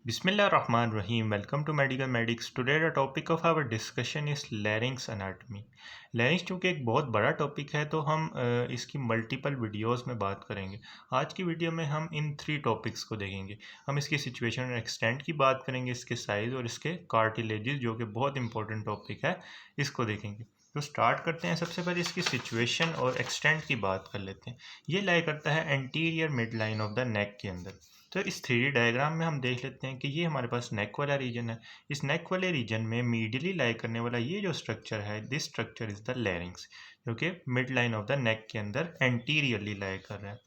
Bismillahirrahmanirrahim. Welcome to Medical Medics. Today the topic of our discussion is larynx anatomy. larynx चूँकि एक बहुत बड़ा topic है तो हम इसकी मल्टीपल वीडियोस में बात करेंगे। आज की वीडियो में हम इन 3 टॉपिक्स को देखेंगे। हम इसकी सिचुएशन और एक्सटेंट की बात करेंगे, इसके साइज़ और इसके कार्टिलेजेस जो कि बहुत इंपॉर्टेंट टॉपिक है, इसको देखेंगे। तो स्टार्ट करते हैं। सबसे पहले इसकी सिचुएशन और एक्सटेंट की बात कर लेते हैं। ये लाई करता है anterior mid line of the neck के अंदर। तो इस 3D डायग्राम में हम देख लेते हैं कि ये हमारे पास नेक वाला रीजन है। इस नेक वाले रीजन में मीडियली लाई करने वाला ये जो स्ट्रक्चर है, this structure is the larynx, जो कि mid line of the neck के अंदर एंटीरियरली लाई कर रहा है।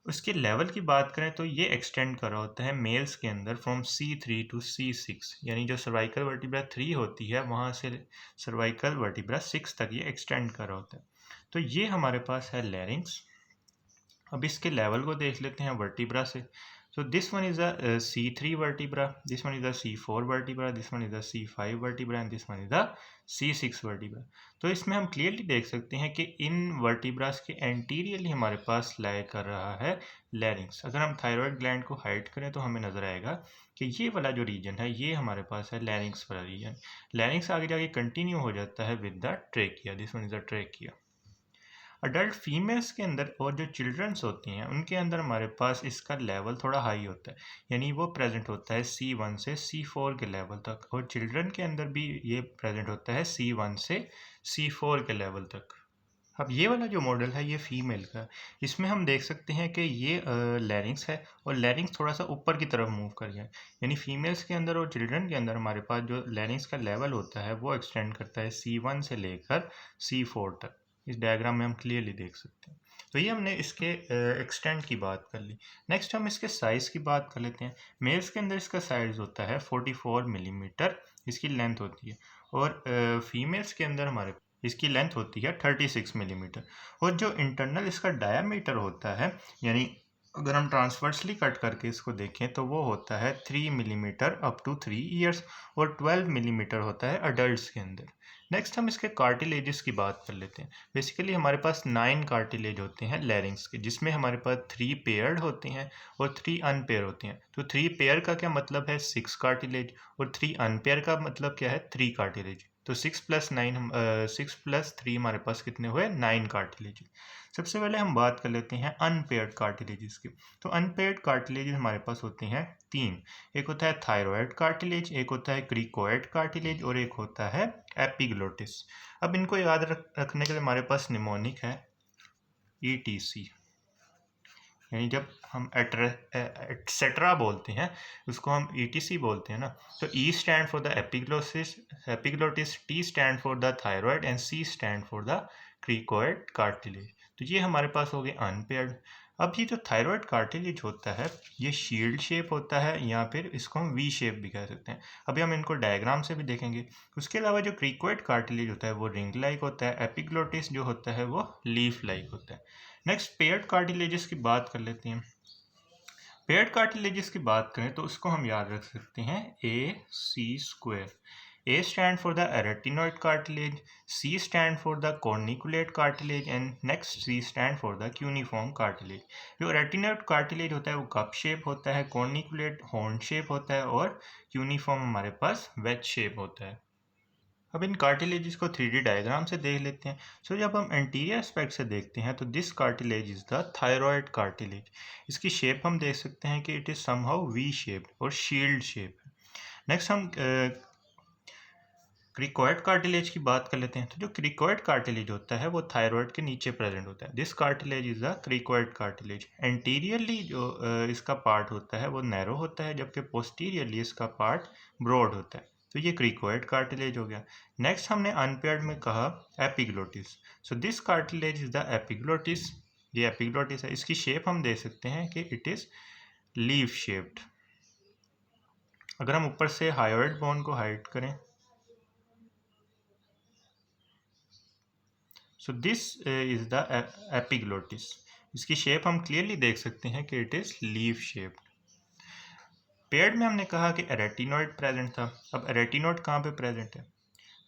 उसके लेवल की बात करें तो ये एक्सटेंड कर रहा होता है मेल्स के अंदर फ्रॉम C3 टू C6, यानी जो सर्वाइकल वर्टिब्रा 3 होती है वहाँ से सर्वाइकल वर्टिब्रा 6 तक ये एक्सटेंड कर रहा होता है। तो ये हमारे पास है लैरिंक्स। अब इसके लेवल को देख लेते हैं वर्टिब्रा से। So this one is a C3 vertebra, this one is a C4 vertebra, this one is a C5 vertebra and this one is the C6 vertebra। तो इसमें हम क्लियरली देख सकते हैं कि इन वर्टिब्रास के एंटीरियरली हमारे पास लाई कर रहा है लैरिंक्स। अगर हम थायराइड ग्लैंड को हाइड करें तो हमें नजर आएगा कि ये वाला जो रीजन है ये हमारे पास है लैरिंक्स वाला रीजन। लैरिंक्स आगे जाके कंटिन्यू हो जाता है with the trachea, this one is the trachea. Adult females के अंदर और जो चिल्ड्रंस होती हैं उनके अंदर हमारे पास इसका लेवल थोड़ा हाई होता है, यानी वो प्रेजेंट होता है C1 से C4 के लेवल तक, और चिल्ड्रन के अंदर भी ये प्रेजेंट होता है C1 से C4 के लेवल तक। अब ये वाला जो मॉडल है ये फीमेल का, इसमें हम देख सकते हैं कि ये लैरिंक्स है और लैरिंक्स थोड़ा सा ऊपर की तरफ मूव कर गया, यानी फीमेल्स के अंदर और चिल्ड्रन के अंदर हमारे पास जो लैरिंक्स का लेवल होता है वो एक्सटेंड करता है C1 से लेकर C4 तक। इस डायग्राम में हम क्लियरली देख सकते हैं। तो ये हमने इसके एक्सटेंड की बात कर ली। नेक्स्ट हम इसके साइज़ की बात कर लेते हैं। मेल्स के अंदर इसका साइज़ होता है 44 मिलीमीटर, इसकी लेंथ होती है, और फीमेल्स के अंदर हमारे इसकी लेंथ होती है 36 मिलीमीटर। और जो इंटरनल इसका डायामीटर होता है, यानी अगर हम ट्रांसवर्सली कट करके इसको देखें तो वो होता है 3 मिलीमीटर अप टू 3 ईयर्स, और 12 मिलीमीटर होता है अडल्ट्स के अंदर। नेक्स्ट हम इसके कार्टिलेजेस की बात कर लेते हैं। बेसिकली हमारे पास 9 कार्टिलेज होते हैं लैरिंक्स के, जिसमें हमारे पास 3 पेयर्ड होते हैं और 3 अनपेयर होते हैं। तो 3 पेयर का क्या मतलब है 6 कार्टिलेज, और 3 अनपेयर का मतलब क्या है 3 कार्टिलेज। तो 6 प्लस 3 हमारे पास कितने हुए 9 कार्टिलेज। सबसे पहले हम बात कर लेते हैं अनपेयर्ड कार्टिलेजेस की। तो अनपेयर्ड कार्टिलेजेस हमारे पास होते हैं 3। एक होता है थायरॉयड कार्टिलेज, एक होता है क्रिकोइड कार्टिलेज, और एक होता है एपिग्लोटिस। अब इनको याद रखने के लिए हमारे पास निमोनिक है ETC, यानी जब हम एटसेट्रा बोलते हैं उसको हम ETC बोलते हैं ना। तो E stand for the epiglottis, T stand for the thyroid and C stand for the cricoid cartilage. तो ये हमारे पास हो गए अनपेयर्ड। अब ये जो थायरॉयड कार्टिलेज होता है ये शील्ड शेप होता है, या फिर इसको हम V शेप भी कह सकते हैं। अभी हम इनको डायग्राम से भी देखेंगे। उसके अलावा जो क्रिकोइड कार्टिलेज होता है वो रिंग लाइक होता है, एपिग्लोटिस जो होता है वो लीफ लाइक होता है। नेक्स्ट पेयर्ड कार्टिलेजेस की बात कर लेते हैं। पेयर्ड कार्टिलेजेस की बात करें तो उसको हम याद रख सकते हैं AC square. A stand for the arytenoid cartilage, C stand for the corniculate cartilage and next C stand for the cuneiform cartilage। जो arytenoid cartilage होता है वो कप शेप होता है, corniculate horn शेप होता है, और cuneiform हमारे पास wedge शेप होता है। अब इन कार्टिलेजेस को 3D डायग्राम से देख लेते हैं। सो जब हम एंटीरियर एस्पेक्ट से देखते हैं तो this cartilage is the thyroid cartilage. इसकी शेप हम देख सकते हैं कि it is somehow V shape और शील्ड शेप है। नेक्स्ट हम क्रिकोइड कार्टिलेज की बात कर लेते हैं। तो जो क्रिकोइड कार्टिलेज होता है वो थायरॉयड के नीचे प्रेजेंट होता है। This cartilage is the cricoid cartilage. Anteriorly जो इसका पार्ट होता है वो नैरो होता है, जबकि पोस्टीरियरली इसका पार्ट ब्रॉड होता है। तो ये क्रिकोइड कार्टिलेज हो गया। नेक्स्ट हमने अनपेयर्ड में कहा epiglottis. So this cartilage is the epiglottis. ये एपिग्लोटिस है। इसकी शेप हम दे सकते हैं कि इट इज लीफ शेप्ड। अगर हम ऊपर से हायोइड बोन को हाइड करें, so this is the epiglottis. इसकी शेप हम क्लियरली देख सकते हैं कि it is leaf shaped. Paired में हमने कहा कि रेटिनोइड प्रेजेंट था। अब रेटिनोइड कहाँ पे प्रेजेंट है?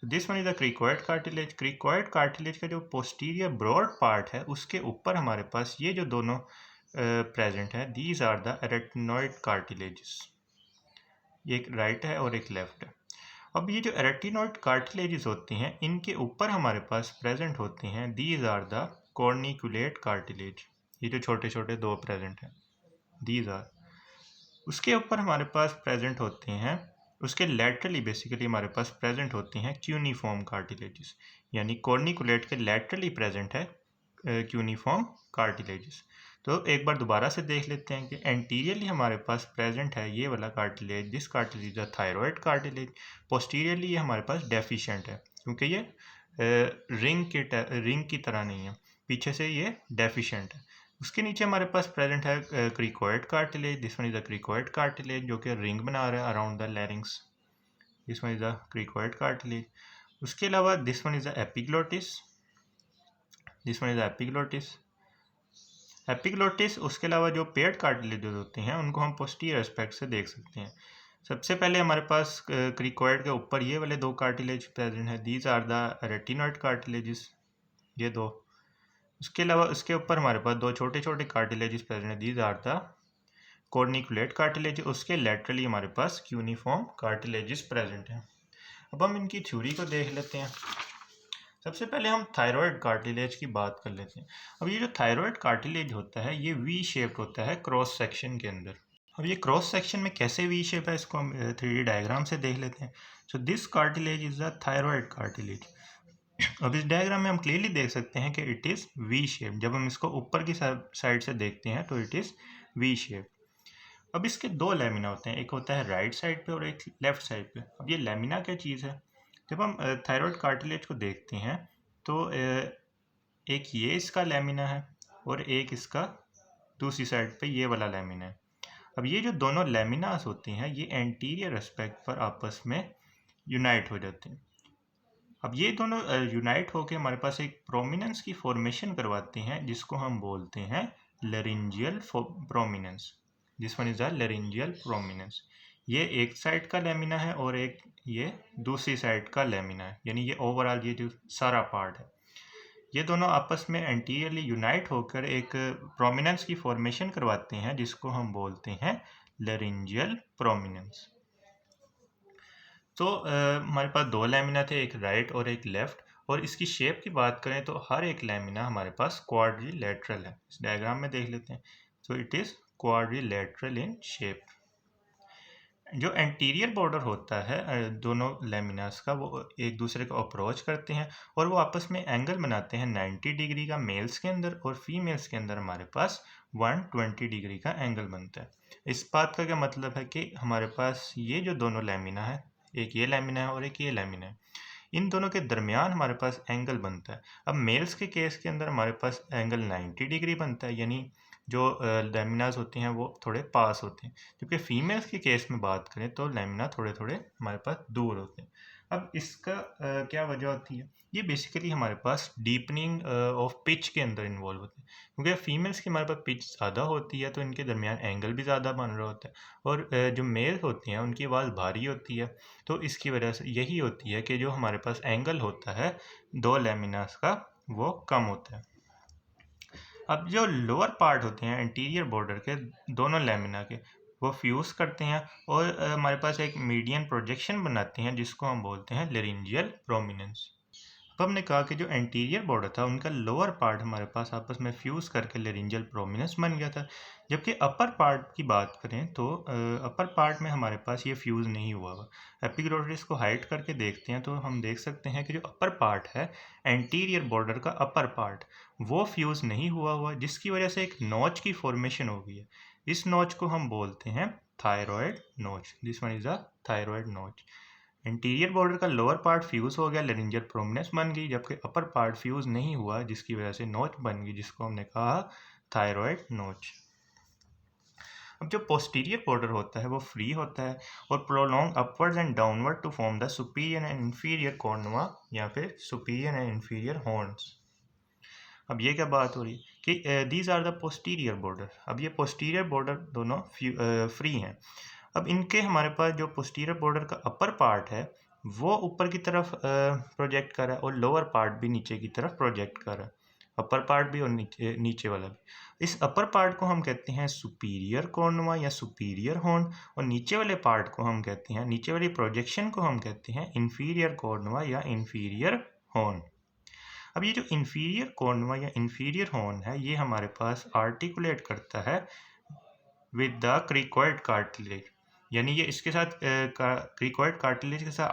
This one is the cricoid cartilage. Cricoid cartilage का जो पोस्टीरियर ब्रॉड पार्ट है उसके ऊपर हमारे पास ये जो दोनों प्रेजेंट है, these are the retinoid cartilages. एक राइट है और एक लेफ्ट है। अब ये जो रेटिनोइड कार्टिलेजेस होती हैं, इनके ऊपर हमारे पास प्रेजेंट होते हैं, these are the corniculate cartilage. ये जो छोटे छोटे दो प्रेजेंट हैं, दीज आर, उसके ऊपर हमारे पास प्रेजेंट होते हैं, उसके लेटरली बेसिकली हमारे पास प्रेजेंट होती हैं क्यूनिफॉर्म कार्टिलेजेस, यानी कॉर्निकुलेट के लेटरली प्रेजेंट है क्यूनिफॉर्म कार्टिलेजेस। तो एक बार दोबारा से देख लेते हैं कि एंटीरियरली हमारे पास प्रेजेंट है ये वाला cartilage, this cartilage the thyroid cartilage. Posteriorly ये हमारे पास डेफिशिएंट है, क्योंकि ये रिंग की तरह नहीं है, पीछे से ये डेफिशिएंट है। उसके नीचे हमारे पास प्रेजेंट है cricoid cartilage, this one is the cricoid cartilage, जो कि रिंग बना रहा है around the larynx, this one is the cricoid cartilage. उसके अलावा this one is the epiglottis, this one is the epiglottis. Epiglottis, उसके अलावा जो पेयर्ड कार्टिलेजेस होते हैं उनको हम पोस्टीरियर एस्पेक्ट से देख सकते हैं। सबसे पहले हमारे पास क्रिकोइड के ऊपर ये वाले दो कार्टिलेज प्रेजेंट है, these are the retinoid cartilages, ये दो। उसके अलावा उसके ऊपर हमारे पास दो छोटे छोटे कार्टिलेजेस प्रेजेंट है, these are the corniculate cartilage. उसके लेटरली हमारे पास क्यूनिफॉर्म कार्टिलेजेस प्रेजेंट है। अब हम इनकी थ्योरी को देख लेते हैं। सबसे पहले हम थायराइड कार्टिलेज की बात कर लेते हैं। अब ये जो थायराइड कार्टिलेज होता है ये वी शेप्ड होता है क्रॉस सेक्शन के अंदर। अब ये क्रॉस सेक्शन में कैसे वी शेप है, इसको हम 3D डायग्राम से देख लेते हैं। So this cartilage is the thyroid cartilage. अब इस डायग्राम में हम क्लियरली देख सकते हैं कि इट इज़ वी शेप। जब हम इसको ऊपर की साइड से देखते हैं तो इट इज़ वी शेप। अब इसके दो लेमिना होते हैं, एक होता है राइट साइड पे और एक लेफ्ट साइड पे। अब ये लेमिना क्या चीज़ है, जब हम थायराइड कार्टिलेज को देखते हैं तो एक ये इसका लेमिना है और एक इसका दूसरी साइड पे ये वाला लेमिना है। अब ये जो दोनों लेमिनास होती हैं ये एंटीरियर एस्पेक्ट पर आपस में यूनाइट हो जाते हैं। अब ये दोनों यूनाइट होकर हमारे पास एक प्रोमिनेंस की फॉर्मेशन करवाते हैं, जिसको हम बोलते हैं laryngeal prominence. This one is the laryngeal prominence. ये एक साइड का लेमिना है और एक ये दूसरी साइड का लेमिना है, यानी ये ओवरऑल ये जो सारा पार्ट है, ये दोनों आपस में एंटीरियरली यूनाइट होकर एक प्रोमिनेंस की फॉर्मेशन करवाते हैं, जिसको हम बोलते हैं लेरिंजियल प्रोमिनेंस। तो हमारे पास दो लेमिना थे, एक राइट और एक लेफ्ट, और इसकी शेप की बात करें तो हर एक लेमिना हमारे पास क्वाड्रिलेटरल है। इस डायग्राम में देख लेते हैं। So it is quadrilateral in shape. जो एंटीरियर बॉर्डर होता है दोनों लेमिनास का, वो एक दूसरे को अप्रोच करते हैं और वो आपस में एंगल बनाते हैं 90 डिग्री का मेल्स के अंदर, और फीमेल्स के अंदर हमारे पास 120 डिग्री का एंगल बनता है। इस बात का क्या मतलब है कि हमारे पास ये जो दोनों लेमिना है, एक ये लेमिना है और एक ये लेमिना है, इन दोनों के दरमियान हमारे पास एंगल बनता है। अब मेल्स के केस के अंदर हमारे पास एंगल 90 डिग्री बनता है, यानी जो लेमिनाज होते हैं वो थोड़े पास होते हैं, जबकि फीमेल्स के केस में बात करें तो लेमिना थोड़े थोड़े हमारे पास दूर होते हैं। अब इसका क्या वजह होती है, ये बेसिकली हमारे पास डीपनिंग ऑफ पिच के अंदर इन्वॉल्व होते हैं, क्योंकि फीमेल्स की हमारे पास पिच ज़्यादा होती है तो इनके दरमियान एंगल भी ज़्यादा बन रहा होता है, और जो मेल होते हैं उनकी आवाज़ भारी होती है, तो इसकी वजह से यही होती है कि जो हमारे पास एंगल होता है दो लेमिनास का वो कम होता है। अब जो लोअर पार्ट होते हैं एंटीरियर बॉर्डर के दोनों लेमिना के, वो फ्यूज़ करते हैं और हमारे पास एक मीडियन प्रोजेक्शन बनाते हैं, जिसको हम बोलते हैं लेरिंजियल प्रोमिनेंस। अब हमने कहा कि जो एंटीरियर बॉर्डर था उनका लोअर पार्ट हमारे पास आपस में फ्यूज़ करके लेरिंजियल प्रोमिनेंस बन गया था, जबकि अपर पार्ट की बात करें तो अपर पार्ट में हमारे पास ये फ्यूज़ नहीं हुआ हुआ। एपिग्लोटिस को हाइड करके देखते हैं तो हम देख सकते हैं कि जो अपर पार्ट है एंटीरियर बॉर्डर का अपर पार्ट, वो फ्यूज़ नहीं हुआ हुआ, जिसकी वजह से एक नॉच की फॉर्मेशन हो गई है। इस नॉच को हम बोलते हैं thyroid notch. This one is a thyroid notch. Interior border का लोअर पार्ट फ्यूज हो गया, लेरिंजियल प्रोमिनेंस बन गई, जबकि अपर पार्ट फ्यूज नहीं हुआ, जिसकी वजह से नोच बन गई, जिसको हमने कहा थायरॉयड नोच। अब जो पोस्टीरियर बॉर्डर होता है वो फ्री होता है और prolong upwards and downward to form the superior and inferior cornua या फिर सुपीरियर एंड इंफीरियर हॉर्न्स। अब ये क्या बात हो रही है कि these are the posterior border. अब ये पोस्टीरियर बॉर्डर दोनों फ्री हैं। अब इनके हमारे पास जो पोस्टीरियर बॉर्डर का अपर पार्ट है वो ऊपर की तरफ प्रोजेक्ट कर रहा है और लोअर पार्ट भी नीचे की तरफ प्रोजेक्ट कर रहा है। अपर पार्ट भी और नीचे वाला भी। इस अपर पार्ट को हम कहते हैं सुपीरियर कॉर्नुआ या सुपीरियर हॉर्न, और नीचे वाले पार्ट को हम कहते हैं, नीचे वाली प्रोजेक्शन को हम कहते हैं इंफीरियर कॉर्नुआ या इंफीरियर हॉर्न। अब ये जो इंफीरियर कॉर्नुआ या इंफीरियर हॉर्न है, ये हमारे पास आर्टिकुलेट करता है विद द क्रिकॉइड कार्टिलेज, यानी ये इसके साथ क्रिकॉइड कार्टिलेज के साथ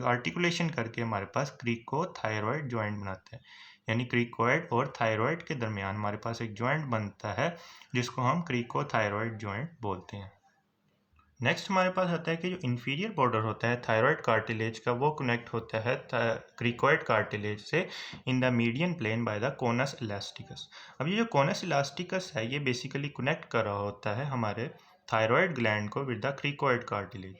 आर्टिकुलेशन करके हमारे पास क्रिकोथायरॉइड जॉइंट बनाता है। यानी क्रिकॉइड और थायरॉइड के दरमियान हमारे पास एक जॉइंट बनता है जिसको हम क्रिकोथायरॉइड जॉइंट बोलते हैं। नेक्स्ट हमारे पास आता है कि जो इंफीरियर बॉर्डर होता है थायरॉइड कार्टिलेज का, वो कनेक्ट होता है क्रिकॉइड कार्टिलेज से in the median plane by the conus elasticus. अब ये जो कोनस इलास्टिकस है, ये बेसिकली कनेक्ट कर रहा होता है हमारे थायरॉइड ग्लैंड को with the cricoid cartilage,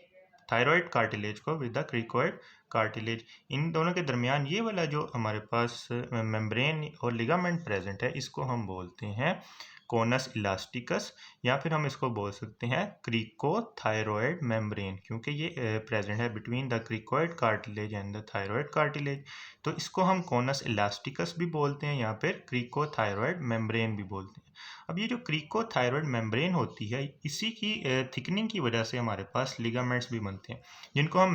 thyroid cartilage को विद द क्रिकॉइड कार्टिलेज। इन दोनों के दरमियान ये वाला जो हमारे पास मेम्ब्रेन और लिगामेंट प्रेजेंट है, इसको हम बोलते हैं कोनस इलास्टिकस, या फिर हम इसको बोल सकते हैं क्रिकोथायरॉइड मेम्ब्रेन, क्योंकि ये प्रेजेंट है between the cricoid cartilage and the thyroid cartilage. तो इसको हम कोनस इलास्टिकस भी बोलते हैं या फिर क्रिकोथायरॉइड मेम्ब्रेन भी बोलते हैं। अब ये जो क्रिकोथायरॉइड मेम्ब्रेन होती है, इसी की थिकनिंग की वजह से हमारे पास लिगामेंट्स भी बनते हैं, जिनको हम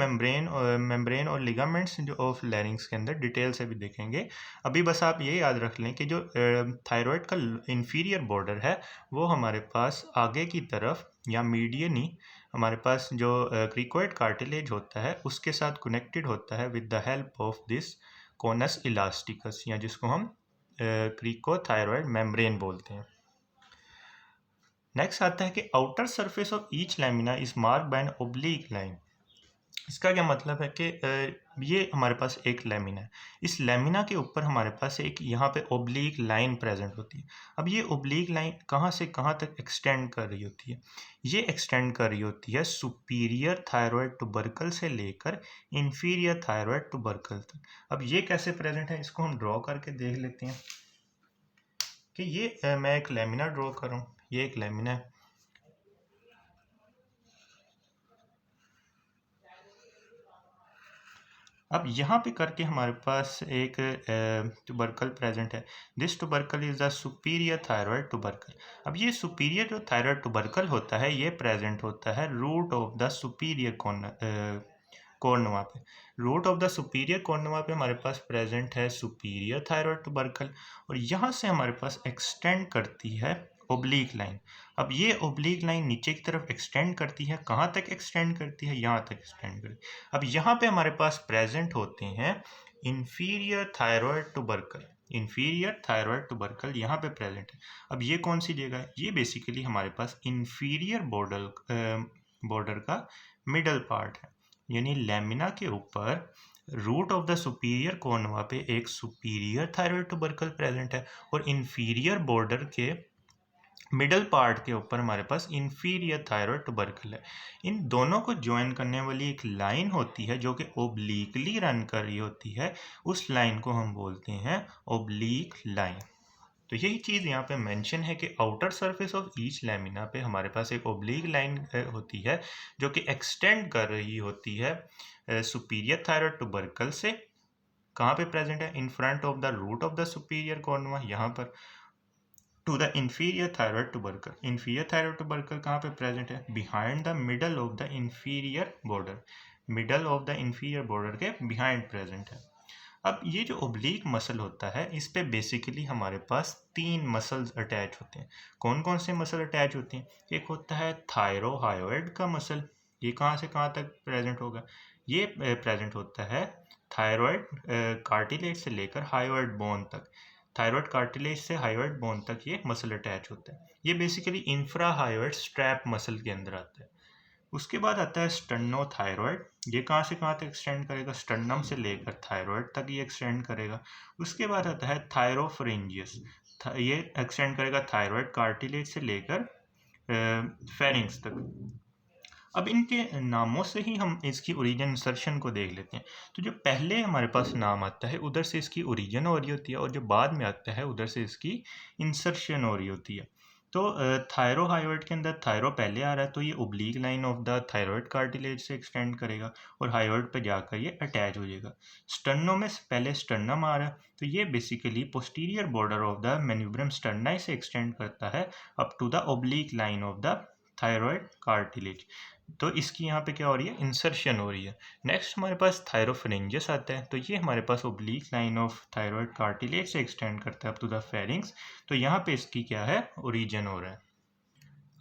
मेम्ब्रेन और लिगामेंट्स जो ऑफ लैरिंग्स के अंदर डिटेल से भी देखेंगे। अभी बस आप ये याद रख लें कि जो थायरॉइड का इंफीरियर बॉर्डर है, वो हमारे पास आगे की तरफ या मीडियनी हमारे पास जो क्रिकॉइड कार्टिलेज होता है उसके साथ कनेक्टेड होता है with the help of this conus elasticus, या जिसको हम क्रिकोथायरॉइड मेम्ब्रेन बोलते हैं। नेक्स्ट आता है कि outer surface of each lamina is marked by an oblique line. इसका क्या मतलब है कि ये हमारे पास एक लैमिना है, इस लैमिना के ऊपर हमारे पास एक यहाँ पे ओब्लिक लाइन प्रेजेंट होती है। अब ये ओब्लिक लाइन कहाँ से कहाँ तक एक्सटेंड कर रही होती है? ये एक्सटेंड कर रही होती है सुपीरियर थायरॉयड टुबरकल से लेकर इंफीरियर थायरॉयड टुबरकल तक। अब ये कैसे प्रेजेंट है, इसको हम ड्रॉ करके देख लेते हैं कि ये मैं एक लैमिना ड्रॉ कर रहा हूँ, ये एक लैमिना है। अब यहाँ पे करके हमारे पास एक टुबरकल प्रेजेंट है। This टुबरकल is the superior thyroid टुबरकल। अब ये सुपीरियर जो थायरॉयड टुबरकल होता है, ये प्रेजेंट होता है root of the superior cornua पे। Root of the superior cornua पे हमारे पास प्रेजेंट है सुपीरियर थायरॉयड टुबरकल, और यहाँ से हमारे पास एक्सटेंड करती है ओब्लिक लाइन। अब ये ओब्लिक लाइन नीचे की तरफ एक्सटेंड करती है, कहाँ तक एक्सटेंड करती है? यहाँ तक एक्सटेंड करती है। अब यहाँ पे हमारे पास प्रेजेंट होते हैं inferior thyroid tubercle, inferior thyroid टुबरकल यहाँ पे प्रेजेंट है। अब ये कौन सी जगह है? ये बेसिकली हमारे पास इंफीरियर बॉर्डर का मिडल पार्ट है, यानी लैमिना के ऊपर root of the superior cornua पे एक सुपीरियर थायरॉयड टुबरकल प्रेजेंट है, और इंफीरियर बॉर्डर के मिडल पार्ट के ऊपर हमारे पास इंफीरियर थायरॉयड टुबरकल है। इन दोनों को ज्वाइन करने वाली एक लाइन होती है जो कि ओब्लिकली रन कर रही होती है, उस लाइन को हम बोलते हैं ओब्लिक लाइन। तो यही चीज़ यहाँ पे मेंशन है कि outer surface of each lamina पे हमारे पास एक ओब्लिक लाइन होती है जो कि एक्सटेंड कर रही होती है सुपीरियर थायरॉयड टुबरकल से। कहाँ पे प्रेजेंट है? In front of the root of the superior cornua, यहाँ पर, to the inferior thyroid tubercle. Inferior thyroid tubercle कहाँ पे प्रेजेंट है? Behind the middle of the inferior border, middle of the inferior border के behind present है। अब ये जो ओब्लिक मसल होता है, इस पे बेसिकली हमारे पास 3 मसल्स अटैच होते हैं। कौन कौन से मसल अटैच होते हैं? एक होता है थायरोहायोइड का मसल, ये कहाँ से कहाँ तक प्रेजेंट होगा? ये प्रेजेंट होता है थायरॉयड कार्टिलेज से लेकर हायोइड बोन तक। थायरॉयड कार्टिलेज से हायोइड बोन तक ये मसल अटैच होता है। ये basically infra hyoid strap muscle के अंदर आता है। उसके बाद आता है स्टर्नोथायरॉयड, ये कहाँ से कहाँ तक एक्सटेंड करेगा? स्टर्नम से लेकर थायरॉयड तक ये एक्सटेंड करेगा। उसके बाद आता है थायरोफ्रेंजियस, ये एक्सटेंड करेगा थायरॉयड कार्टिलेज से लेकर फेरिंग्स तक। अब इनके नामों से ही हम इसकी ओरिजिन इंसर्शन को देख लेते हैं। तो जो पहले हमारे पास नाम आता है उधर से इसकी ओरिजिन हो रही होती है, और जो बाद में आता है उधर से इसकी इंसर्शन हो रही होती है। तो थायरोहायोइड के अंदर थायरो पहले आ रहा है, तो ये oblique line of the thyroid cartilage से एक्सटेंड करेगा और हायोइड पे जाकर ये अटैच हो जाएगा। स्टर्नो में पहले स्टर्नम आ रहा है, तो ये basically posterior border of the manubrium sterni से एक्सटेंड करता है up to the oblique line of the thyroid cartilage. तो इसकी यहाँ पे क्या हो रही है, इंसर्शन हो रही है। नेक्स्ट हमारे पास थायरोफ्रिंजियस आता है, तो ये हमारे पास oblique line of thyroid cartilage से एक्सटेंड करता है अप टू द फेरिंग्स। तो यहाँ पे इसकी क्या है, ओरिजिन हो रहा है।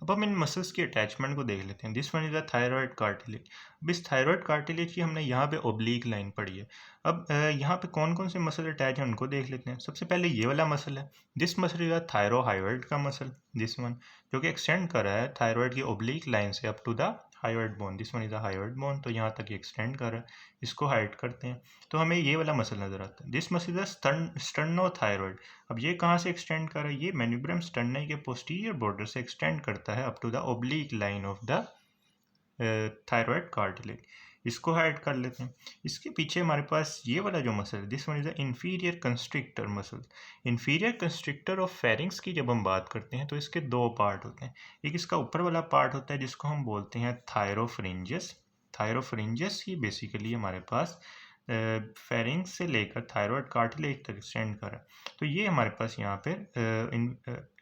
अब हम इन मसल्स की अटैचमेंट को देख लेते हैं। This one is the thyroid cartilage. अब इस थायरॉयड कार्टिलेज की हमने यहाँ पे ओब्लिक लाइन पढ़ी है। अब यहाँ पे कौन कौन से मसल अटैच हैं उनको देख लेते हैं। सबसे पहले ये वाला मसल है, दिस मसल इज द थायरोहायोइड का मसल, दिस वन, जो कि एक्सटेंड कर रहा है थायरॉयड की ओब्लिक लाइन से up to the hyoid bone. This one is the hyoid bone, तो यहाँ तक ये एक्सटेंड कर रहा है। इसको हाइड करते हैं तो हमें ये वाला मसल नजर आता है, this muscle is the sternothyroid. अब ये कहाँ से एक्सटेंड कर रहा है, ये मेन्यूब्रम स्टर्नाई के पोस्टीरियर बॉर्डर से एक्सटेंड करता है up to the oblique line of the thyroid cartilage. इसको हाइड कर लेते हैं। इसके पीछे हमारे पास ये वाला जो मसल है, this one is the inferior constrictor muscle. Inferior constrictor of pharynx की जब हम बात करते हैं तो इसके दो पार्ट होते हैं। एक इसका ऊपर वाला पार्ट होता है जिसको हम बोलते हैं थायरोफ्रिंजियस। थायरोफ्रिंजियस ही बेसिकली हमारे पास फेरिंग्स से लेकर थायरॉयड कार्टिलेज तक एक्सटेंड कर रहा है। तो ये हमारे पास यहाँ पे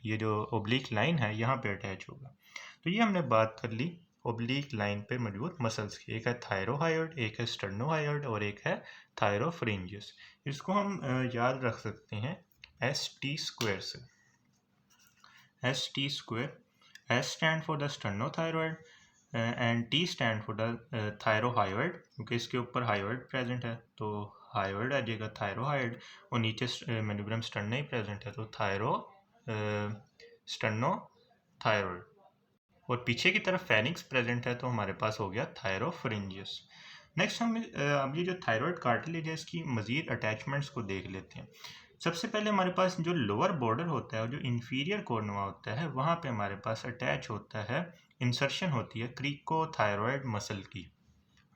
ये जो ओब्लिक लाइन है यहाँ पे अटैच होगा। तो ये हमने बात कर ली ओब्लिक लाइन पे मौजूद मसल्स की। एक है थायरोहायोइड, एक है स्टर्नोहायोइड और एक है थायरोफ्रिंजियस। इसको हम याद रख सकते हैं एस टी स्क्वायर से। S T square, S stand for the sternothyroid and T stand for the thyrohyoid, क्योंकि इसके ऊपर हायोइड प्रेजेंट है तो हायोइड आ जाएगा थायरोहायोइड, और नीचे मेन्यूब्रम स्टर्नाई प्रेजेंट है तो थायरो स्टर्नोथायरॉयड, और पीछे की तरफ फेनिक्स प्रेजेंट है तो हमारे पास हो गया थायरोफ्रिंजियस। नेक्स्ट हम अब ये जो थायरॉयड कार्टिलेज है इसकी मजीद अटैचमेंट्स को देख लेते हैं। सबसे पहले हमारे पास जो लोअर बॉर्डर होता है और जो इंफीरियर कोर्नुआ होता है वहाँ पे हमारे पास अटैच होता है, इंसर्शन होती है क्रीकोथायरॉयड मसल की।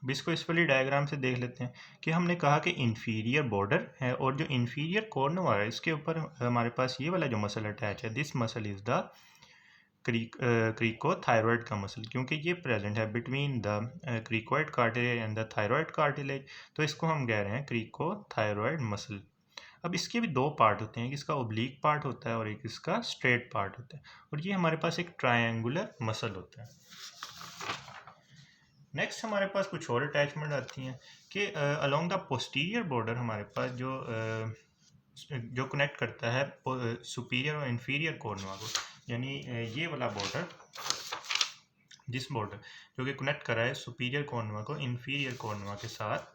अब इसको इस वाली डायग्राम से देख लेते हैं कि हमने कहा कि इंफीरियर बॉर्डर है और जो इंफीरियर कॉर्नुआ है इसके ऊपर हमारे पास ये वाला जो मसल अटैच है, this muscle is the cricothyroid का मसल, क्योंकि ये प्रेजेंट है between the cricoid cartilage and the thyroid cartilage, तो इसको हम कह रहे हैं क्रीकोथायरॉयड मसल। अब इसके भी दो पार्ट होते हैं, एक इसका ओब्लिक पार्ट होता है और एक इसका स्ट्रेट पार्ट होता है, और ये हमारे पास एक ट्रायंगुलर मसल होता है। नेक्स्ट हमारे पास कुछ और अटैचमेंट आती हैं कि अलोंग द पोस्टीरियर बॉर्डर हमारे पास जो कनेक्ट करता है सुपीरियर और इन्फीरियर कोर्नुआ को, यानी ये वाला बॉर्डर, जिस बॉर्डर जो कि कनेक्ट कर रहा है सुपीरियर कोर्नुआ को इन्फीरियर कोर्नुआ के साथ,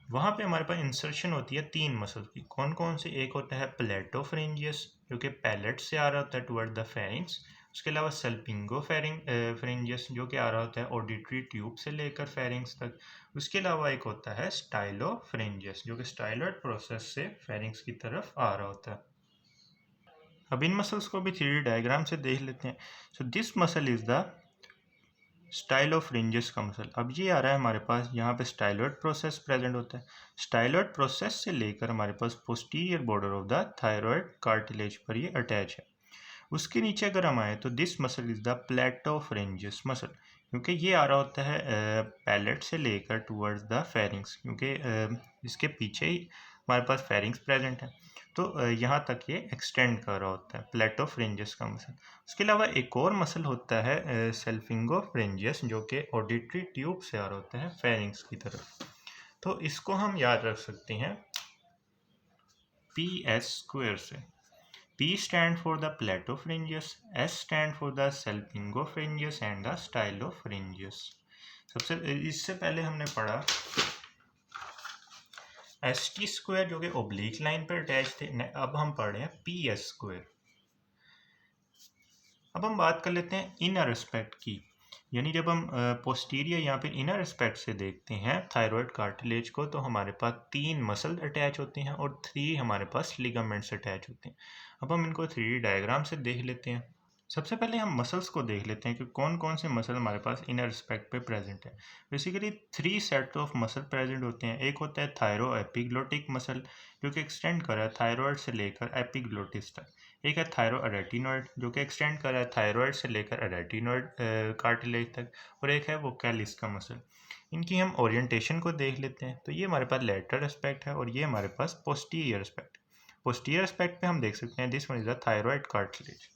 वहाँ पे हमारे पास इंसर्शन होती है तीन मसल की। कौन कौन से, एक होता है प्लेटोफ्रिंजियस जो कि पैलेट से आ रहा होता है टुवर्ड द फेरिंग्स, उसके अलावा सल्पिंगो फ्रिंजियस जो कि आ रहा होता है ऑडिटरी ट्यूब से लेकर फेरिंग्स तक, उसके अलावा एक होता है स्टाइलोफ्रिंजियस जो कि स्टाइलॉइड प्रोसेस से फेरिंग्स की तरफ आ रहा होता है। अब इन मसल्स को भी 3D डायग्राम से देख लेते हैं। So this muscle is the stylopharyngeus का मसल। अब ये आ रहा है हमारे पास, यहाँ पे स्टाइलॉइड प्रोसेस प्रेजेंट होता है। स्टाइलॉइड प्रोसेस से लेकर हमारे पास posterior border of the thyroid cartilage पर ये अटैच है। उसके नीचे अगर हम आए तो this muscle is the palatopharyngeus muscle, क्योंकि ये आ रहा होता है पैलेट से लेकर टुवर्ड्स द फेरिंग्स, क्योंकि इसके पीछे ही हमारे पास फेरिंग्स प्रेजेंट है, तो यहाँ तक ये एक्सटेंड कर रहा होता है प्लेटोफ्रिंजियस का मसल। उसके अलावा एक और मसल होता है सल्फिंगोफ्रिंजियस जो कि ऑडिटरी ट्यूब से आ रहा होता है फेरिंग्स की तरफ, तो इसको हम याद रख सकते हैं पी एस स्क्वायर से। P stand for the platopharyngeus, S stand for the salpingopharyngeus and the stylopharyngeus। सबसे इससे पहले हमने पढ़ा एस टी स्क्वायर जो कि ओब्लिक लाइन पर अटैच थे, अब हम पढ़ रहे हैं पी एस स्क्वायर। अब हम बात कर लेते हैं इनर एस्पेक्ट की, यानी जब हम पोस्टीरियर या फिर इनर एस्पेक्ट से देखते हैं थायरॉयड कार्टिलेज को तो हमारे पास 3 मसल अटैच होते हैं और 3 हमारे पास लिगामेंट्स अटैच होते हैं। अब हम इनको 3D डायग्राम से देख लेते हैं। सबसे पहले हम मसल्स को देख लेते हैं कि कौन कौन से मसल हमारे पास इनर एस्पेक्ट पे प्रेजेंट है। Basically 3 set of muscle present होते हैं। एक होता है थायरो एपिग्लोटिक मसल जो कि एक्सटेंड कर रहा है थायरॉयड से लेकर एपिग्लोटिस तक। एक है थायरोरेटिनॉइड जो कि एक्सटेंड कर रहा है थायराइड से लेकर रेटिनॉइड कार्टिलेज तक, और एक है वो कैलिस का मसल। इनकी हम ओरिएंटेशन को देख लेते हैं। तो ये हमारे पास लेटरल एस्पेक्ट है और ये हमारे पास पोस्टीरियर एस्पेक्ट। पोस्टीरियर एस्पेक्ट पे हम देख सकते हैं this one is the thyroid cartilage.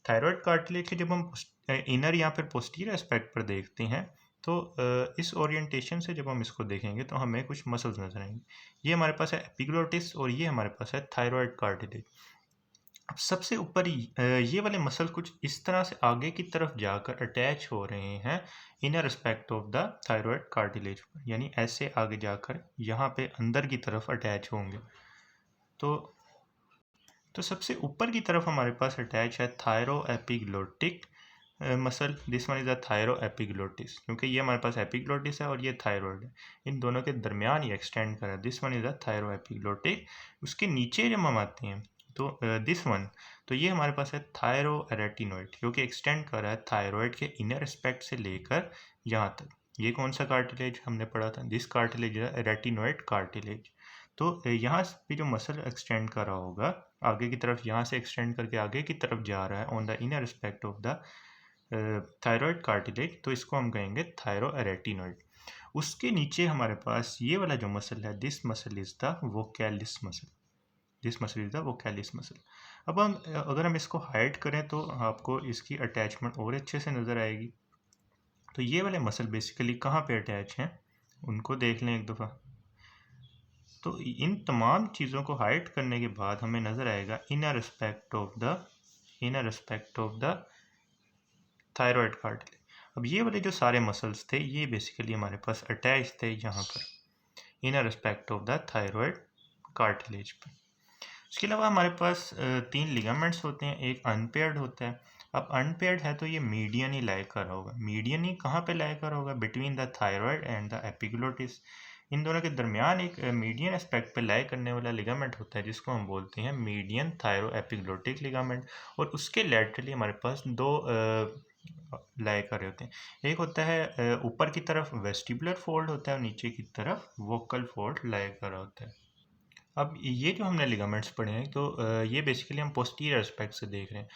Thyroid cartilage के जब हम इनर या फिर पोस्टीरियर एस्पेक्ट पर देखते हैं तो इस ओरिएंटेशन से जब हम इसको देखेंगे तो हमें कुछ मसल्स नजर आएंगे। ये हमारे पास है एपिग्लोटिस और ये हमारे पास है थायराइड कार्टिलेज। अब सबसे ऊपर ये वाले मसल कुछ इस तरह से आगे की तरफ जाकर अटैच हो रहे हैं inner respect of the thyroid cartilage पर, यानी ऐसे आगे जाकर यहाँ पे अंदर की तरफ अटैच होंगे। तो सबसे ऊपर की तरफ हमारे पास अटैच है thyro epiglottic muscle. This one is the thyro epiglottis, क्योंकि ये हमारे पास एपिग्लोटिस है और ये थायराइड है, इन दोनों के दरमियान ये एक्सटेंड कर रहा है। This one is the thyro epiglottic. उसके नीचे जब हम आते हैं तो दिस वन, तो ये हमारे पास है थायरो रेटिनॉइड, क्योंकि एक्सटेंड कर रहा है थायराइड के इनर एस्पेक्ट से लेकर यहाँ तक। ये कौन सा कार्टिलेज हमने पढ़ा था? दिस कार्टिलेज है रेटिनॉइड कार्टिलेज। तो यहाँ पे जो मसल एक्सटेंड कर रहा होगा आगे की तरफ, यहाँ से एक्सटेंड करके आगे की तरफ जा रहा है on the inner aspect of the thyroid cartilage, तो इसको हम कहेंगे थायरोरेटिनॉइड। उसके नीचे हमारे पास ये वाला जो मसल है, this muscle is the vocalis muscle. This muscle is the vocalis muscle. अब हम अगर हम इसको हाइड करें तो आपको इसकी अटैचमेंट और अच्छे से नज़र आएगी। तो ये वाले मसल बेसिकली कहाँ पे अटैच हैं उनको देख लें एक दफ़ा। तो इन तमाम चीज़ों को हाइड करने के बाद हमें नज़र आएगा inner aspect of the thyroid cartilage. अब ये वाले जो सारे मसल्स थे ये बेसिकली हमारे पास अटैच थे यहाँ पर inner aspect of the thyroid cartilage पर। उसके अलावा हमारे पास 3 लिगामेंट्स होते हैं, एक अनपेयर्ड होता है। अब अनपेयर्ड है तो ये मीडियन ही लाई कर रहा होगा। मीडियन ही कहाँ पे लाई कर रहा होगा? Between the thyroid and the epiglottis. इन दोनों के दरमियान एक मीडियन एस्पेक्ट पे लाई करने वाला लिगामेंट होता है जिसको हम बोलते हैं मीडियन थायरो एपिग्लोटिक लिगामेंट। और उसके लेटरली हमारे पास दो लाई कर रहे होते हैं। एक होता है ऊपर की तरफ वेस्टिबुलर फोल्ड होता है और नीचे की तरफ वोकल फोल्ड लाई कर रहा होता है। अब ये जो हमने लिगामेंट्स पढ़े हैं तो ये बेसिकली हम पोस्टीरियर एस्पेक्ट से देख रहे हैं।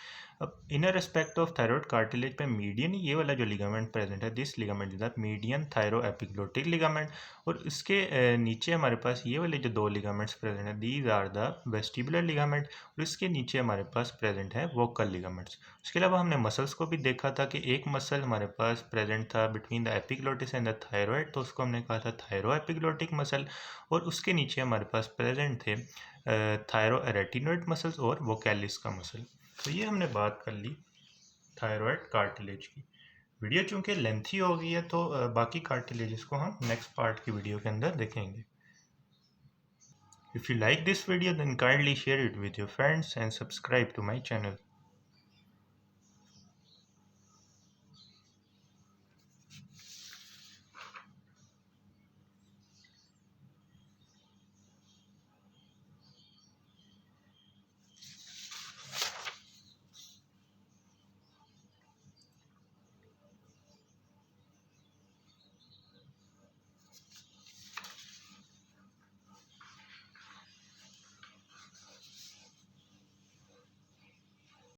अब inner aspect of thyroid cartilage पे मीडियन ये वाला जो लिगामेंट प्रेजेंट है, this ligament is the median thyro epiglottic ligament. और इसके नीचे हमारे पास ये वाले जो दो लिगामेंट्स प्रेजेंट है, these are the vestibular ligament. और इसके नीचे हमारे पास प्रेजेंट है वोकल लिगामेंट्स। उसके अलावा हमने मसल्स को भी देखा था कि एक मसल हमारे पास प्रेजेंट था between the epiglottis and the thyroid, तो उसको हमने कहा था थायरो एपिग्लोटिक मसल। और उसके नीचे हमारे पास प्रेजेंट थे थायरोरेटिनॉइड मसल्स और वोकैलिस का मसल। तो ये हमने बात कर ली थायराइड कार्टिलेज की। वीडियो चूंकि लेंथी हो गई है तो बाकी कार्टिलेजेस को हम नेक्स्ट पार्ट की वीडियो के अंदर देखेंगे। If you like this video then kindly share it with your friends and subscribe to my channel.